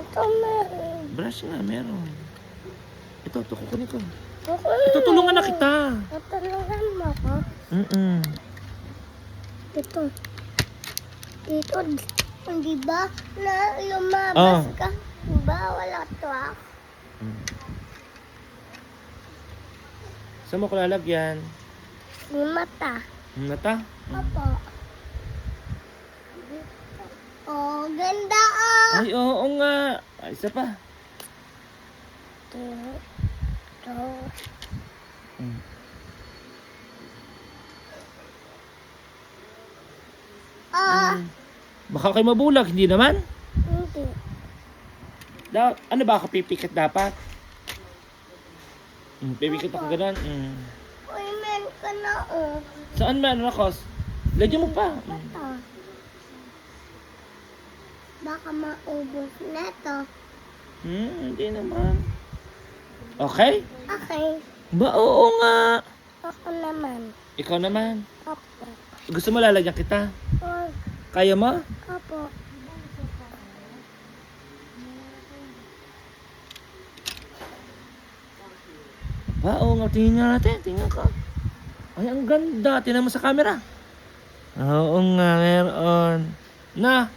Ito meron. Brush nga, meron. Ito, kukunin ko. Okay. Ito, tulungan na kita. Tutulungan mo ako. Ito. Dito, di ba? Na lumabas ka. Di ba? Wala truck. Saan mo ko lalagyan? Yung mata. Mata? Opo. Oh, ganda ah! Ay, oo nga. Ay, isa pa. Ito. Ah, Baka kayo mabulag, hindi naman. hindi. Ano ba, kapipikit dapat? Pipikit ako ganun. Uy, men ka na oh. Saan meron ako? Lagyan mo pa. Ito. Baka maubos na to. Hindi naman. Okay? Okay. Ba, oo nga. Ako naman. Ikaw naman. Opo. Gusto mo lalagyan kita? Oh, Kaya mo? opo. Ba, oo nga. Tingnan nga natin. Tingnan ka. Ay, ang ganda. Tingnan mo sa camera. Oo nga, meron. Na,